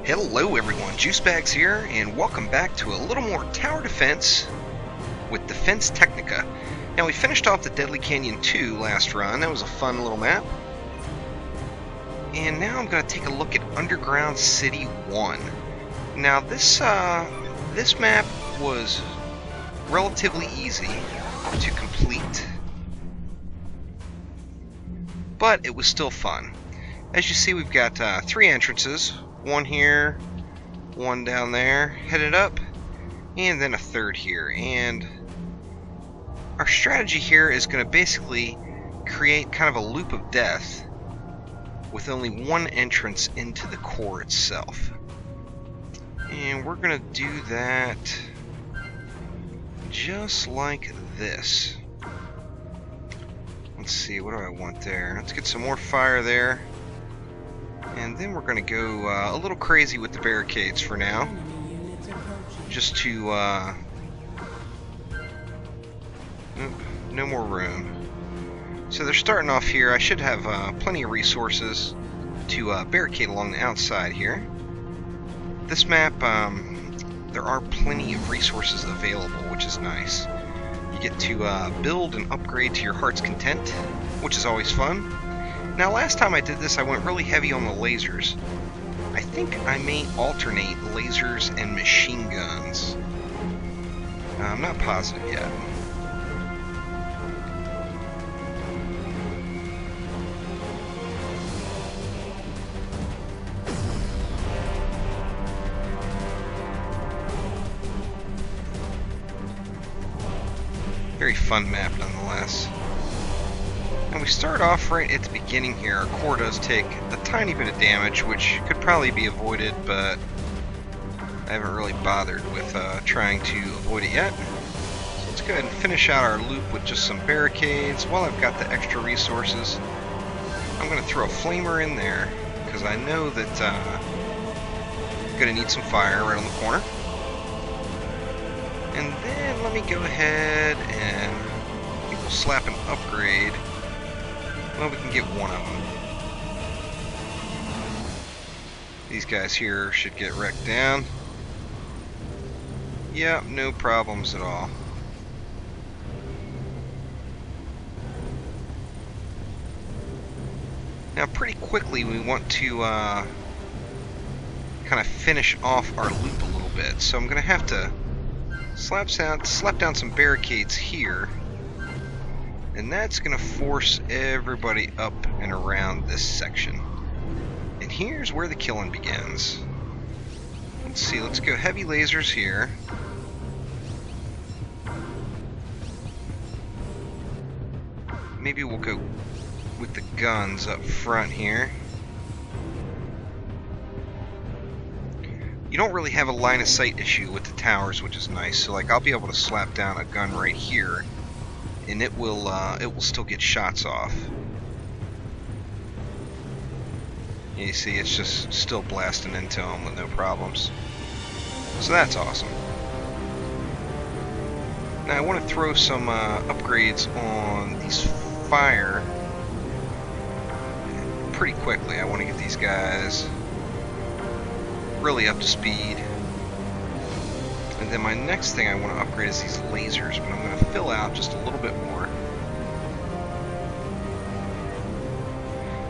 Hello everyone, Juicebags here, and welcome back to a little more tower defense with Defense Technica. Now we finished off the Deadly Canyon 2 last run. That was a fun little map. And now I'm going to take a look at Underground City 1. Now this map was relatively easy to complete, but it was still fun. As you see, we've got 3 entrances. One here, one down there, headed up, and then a third here. And our strategy here is going to basically create kind of a loop of death with only one entrance into the core itself. And we're going to do that just like this. Let's see, what do I want there? Let's get some more fire there. And then we're going to go a little crazy with the barricades for now, just to no more room. So they're starting off here. I should have plenty of resources to barricade along the outside here. This map, there are plenty of resources available, which is nice. You get to build and upgrade to your heart's content, which is always fun. Now, last time I did this, I went really heavy on the lasers. I think I may alternate lasers and machine guns. I'm not positive yet. Very fun map, nonetheless. And we start off right at the beginning here. Our core does take a tiny bit of damage, which could probably be avoided, but I haven't really bothered with trying to avoid it yet. So let's go ahead and finish out our loop with just some barricades. While I've got the extra resources, I'm going to throw a flamer in there, because I know that I'm going to need some fire right on the corner. And then let me go ahead and I think we'll slap an upgrade. Well, we can get one of them. These guys here should get wrecked down. Yep, no problems at all. Now, pretty quickly, we want to kind of finish off our loop a little bit. So I'm going to have to slap down some barricades here. And that's going to force everybody up and around this section. And here's where the killing begins. Let's see, let's go heavy lasers here. Maybe we'll go with the guns up front here. You don't really have a line of sight issue with the towers, which is nice. So like, I'll be able to slap down a gun right here, and it will still get shots off. You see, it's just still blasting into them with no problems. So that's awesome. Now I want to throw some upgrades on these fire pretty quickly. I want to get these guys really up to speed. And then my next thing I want to upgrade is these lasers, but I'm going to fill out just a little bit more.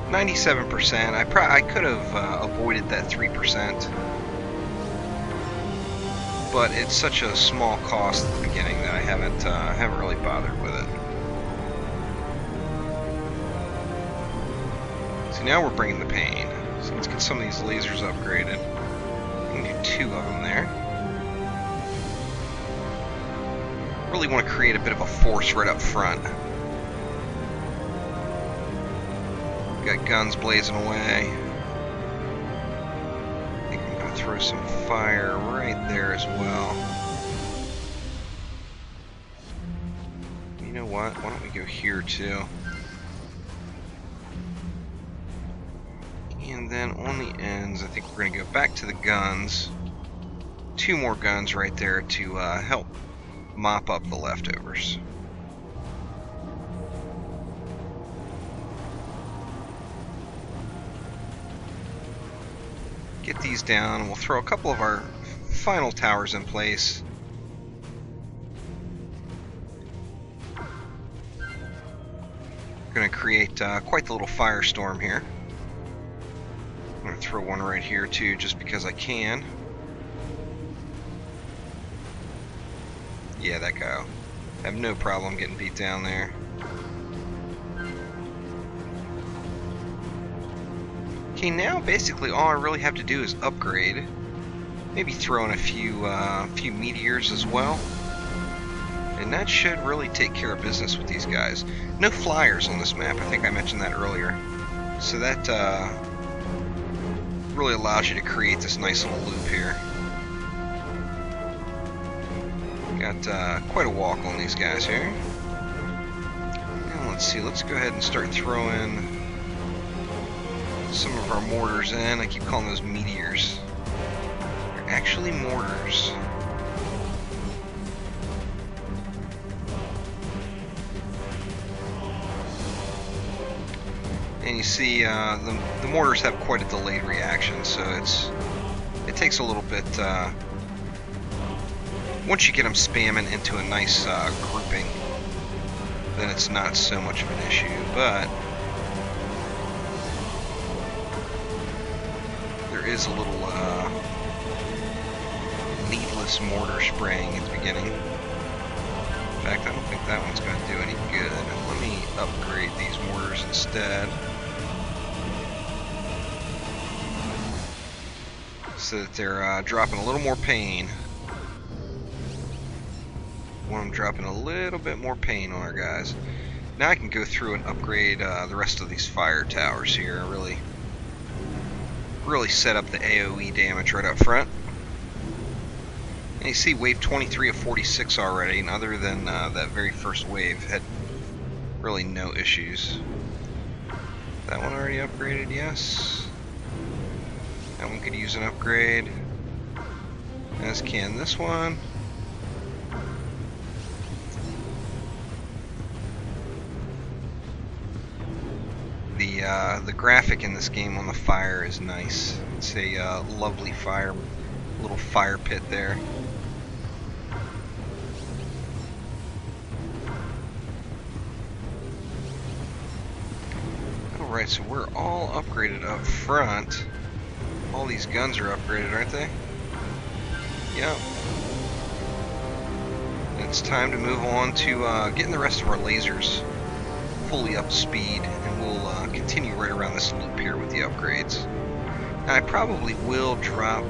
97%. I could have avoided that 3%, but it's such a small cost at the beginning that I haven't really bothered with it. So now we're bringing the pain. So let's get some of these lasers upgraded. I'm going to do 2 of them there. Really want to create a bit of a force right up front. Got guns blazing away. I think I'm going to throw some fire right there as well. You know what? Why don't we go here too? And then on the ends, I think we're going to go back to the guns. 2 more guns right there to help mop up the leftovers. get these down, and we'll throw a couple of our final towers in place. Going to create quite the little firestorm here. I'm going to throw one right here too, just because I can. Yeah, that guy. I have no problem getting beat down there. Okay, now basically all I really have to do is upgrade. Maybe throw in a few meteors as well. And that should really take care of business with these guys. No flyers on this map, I think I mentioned that earlier. So that really allows you to create this nice little loop here. Got quite a walk on these guys here. And let's see, let's go ahead and start throwing some of our mortars in. I keep calling those meteors. They're actually mortars. And you see the mortars have quite a delayed reaction, so it takes a little bit. Once you get them spamming into a nice grouping, then it's not so much of an issue. But there is a little needless mortar spraying at the beginning. In fact, I don't think that one's going to do any good. Let me upgrade these mortars instead, so that they're dropping a little more pain. When I'm dropping a little bit more pain on our guys. Now I can go through and upgrade the rest of these fire towers here. Really set up the AoE damage right up front. And you see wave 23 of 46 already, and other than that very first wave, had really no issues. That one already upgraded, yes. That one could use an upgrade, as can this one. The graphic in this game on the fire is nice. It's a lovely little fire pit there. Alright, so we're all upgraded up front. All these guns are upgraded, aren't they? Yep. And it's time to move on to getting the rest of our lasers fully up to speed, and we'll continue right around this loop here with the upgrades. Now, I probably will drop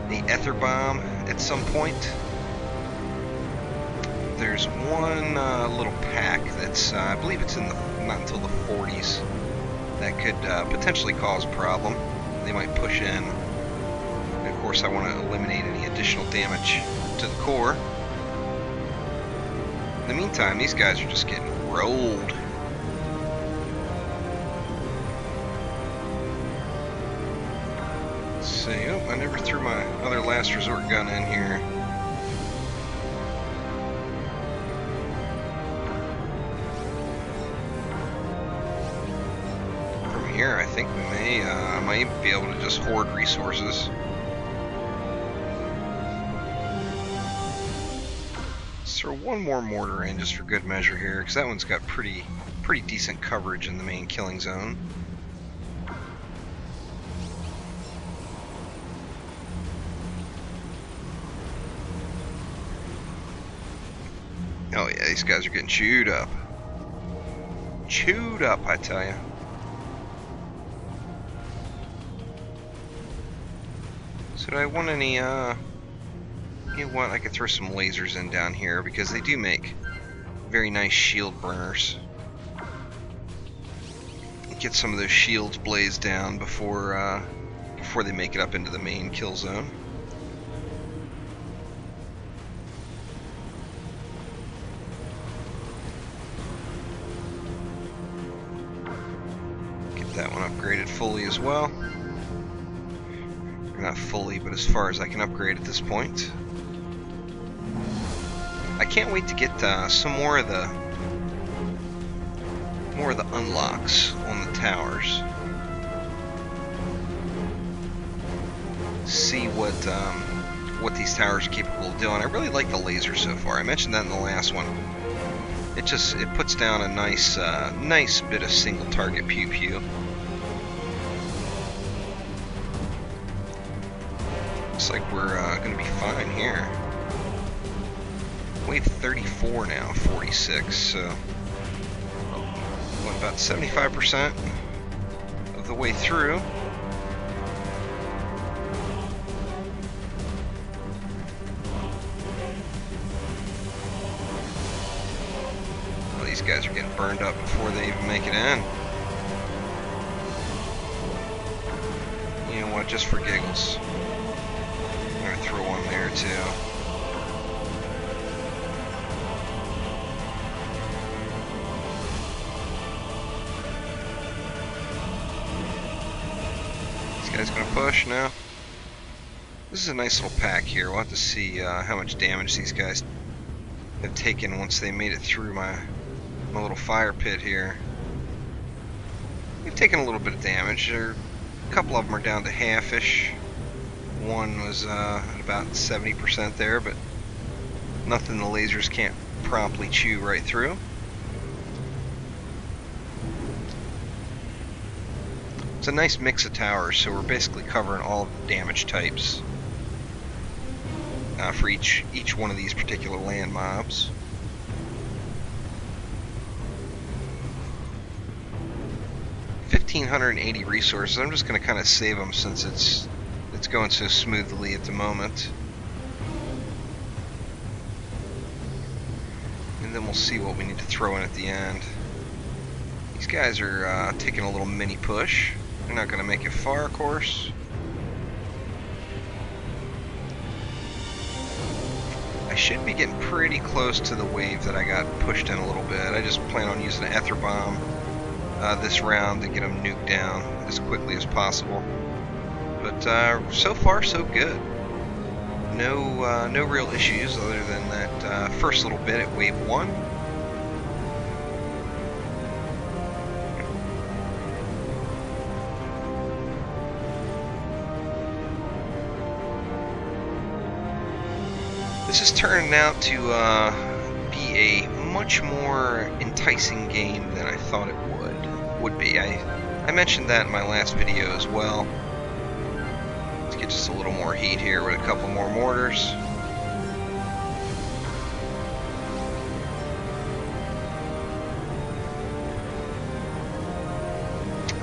the ether bomb at some point. There's one little pack that's, I believe it's in the not until the 40s, that could potentially cause a problem. They might push in. And of course, I want to eliminate any additional damage to the core. In the meantime, these guys are just getting rolled. Let's see. Oh, I never threw my other last resort gun in here. From here, I think we might be able to just hoard resources. Throw one more mortar in just for good measure here, because that one's got pretty decent coverage in the main killing zone. Oh yeah, these guys are getting chewed up. Chewed up, I tell you. So do I want any, you know what, I could throw some lasers in down here, because they do make very nice shield burners. Get some of those shields blazed down before they make it up into the main kill zone. Get that one upgraded fully as well. Not fully, but as far as I can upgrade at this point. I can't wait to get some more of the unlocks on the towers. see what these towers are capable of doing. I really like the laser so far. I mentioned that in the last one. It puts down a nice nice bit of single target pew pew. Looks like we're going to be fine here. Wave 34 now, 46. So what, about 75% of the way through. These guys are getting burned up before they even make it in. You know what, just for giggles, I'm going to throw one there too. This guy's going to push now. This is a nice little pack here. We'll have to see how much damage these guys have taken once they made it through my little fire pit here. They've taken a little bit of damage. A couple of them are down to half-ish. One was at about 70% there, but nothing the lasers can't promptly chew right through. It's a nice mix of towers, so we're basically covering all of the damage types for each one of these particular land mobs. 1,580 resources. I'm just going to kind of save them since it's going so smoothly at the moment. And then we'll see what we need to throw in at the end. These guys are taking a little mini push. They're not going to make it far, of course. I should be getting pretty close to the wave that I got pushed in a little bit. I just plan on using an ether bomb this round to get them nuked down as quickly as possible. But so far so good. No real issues other than that first little bit at wave 1. This is turning out to be a much more enticing game than I thought it would be. I mentioned that in my last video as well. Let's get just a little more heat here with a couple more mortars.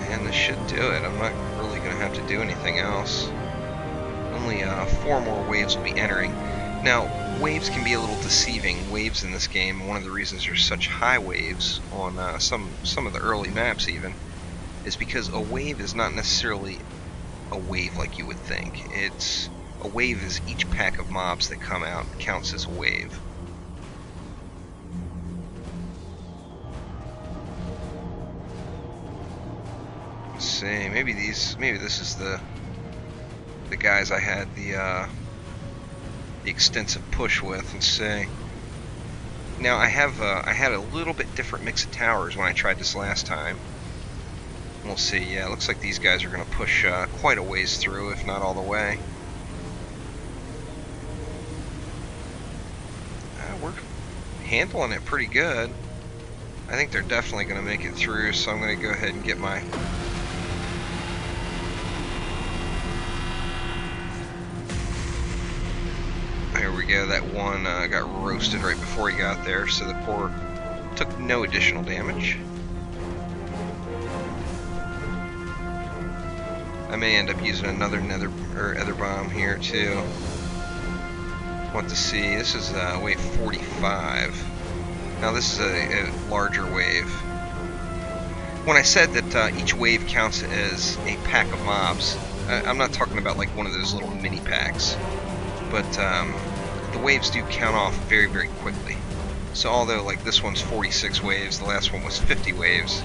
And this should do it. I'm not really going to have to do anything else. Only 4 more waves will be entering. Now, waves can be a little deceiving. Waves in this game, one of the reasons there's such high waves on some of the early maps even, is because a wave is not necessarily a wave like you would think. A wave is each pack of mobs that come out counts as a wave. Let's see, maybe this is the guys I had the extensive push with. Let's see. Now I had a little bit different mix of towers when I tried this last time. We'll see. Yeah, it looks like these guys are going to push quite a ways through, if not all the way. We're handling it pretty good. I think they're definitely going to make it through, so I'm going to go ahead and get my... There we go, that one got roasted right before he got there, so the poor took no additional damage. I may end up using another ether bomb here too. Want to see, this is wave 45. Now this is a larger wave. When I said that each wave counts as a pack of mobs, I'm not talking about like one of those little mini packs, but the waves do count off very, very quickly. So although like this one's 46 waves, the last one was 50 waves,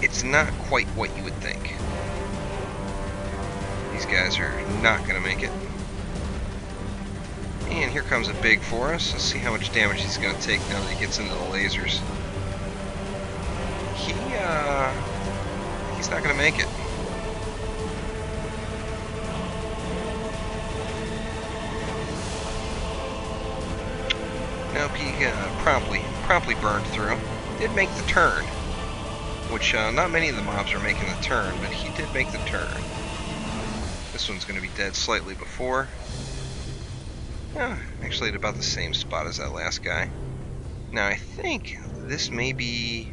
it's not quite what you would think. These guys are not going to make it. And here comes a big for us. Let's see how much damage he's going to take now that he gets into the lasers. He's not going to make it. Nope, he promptly burned through. Did make the turn, which not many of the mobs are making the turn, but he did make the turn. This one's going to be dead slightly before. Actually at about the same spot as that last guy. Now I think this may be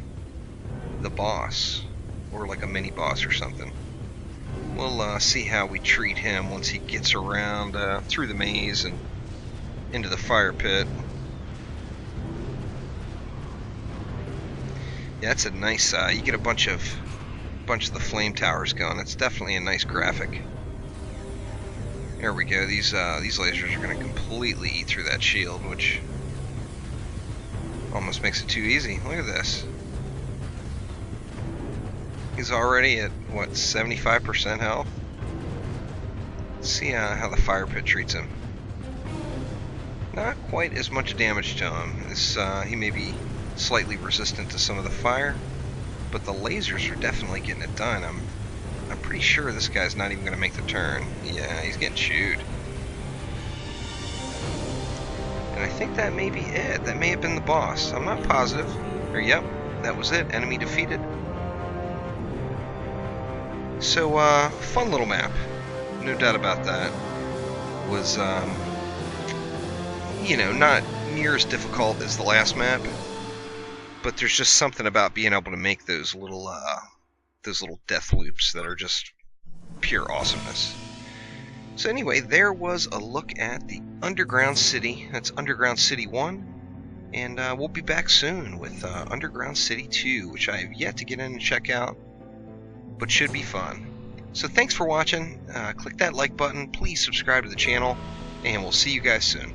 the boss, or like a mini boss or something. We'll see how we treat him once he gets around through the maze and into the fire pit. Yeah, that's a nice. You get a bunch of the flame towers going. That's definitely a nice graphic. There we go. These lasers are going to completely eat through that shield, which almost makes it too easy. Look at this. He's already at what, 75% health. Let's see how the fire pit treats him. Not quite as much damage to him. He may be slightly resistant to some of the fire, but the lasers are definitely getting it done. I'm pretty sure this guy's not even going to make the turn. Yeah, he's getting chewed. And I think that may be it. That may have been the boss. I'm not positive. Or yep, that was it. Enemy defeated. So, fun little map. No doubt about that. Was, you know, not near as difficult as the last map, but there's just something about being able to make those little death loops that are just pure awesomeness. So anyway, there was a look at the Underground City. That's Underground City 1, and we'll be back soon with Underground City 2, which I have yet to get in and check out, but should be fun. So thanks for watching. Click that like button. Please subscribe to the channel, and we'll see you guys soon.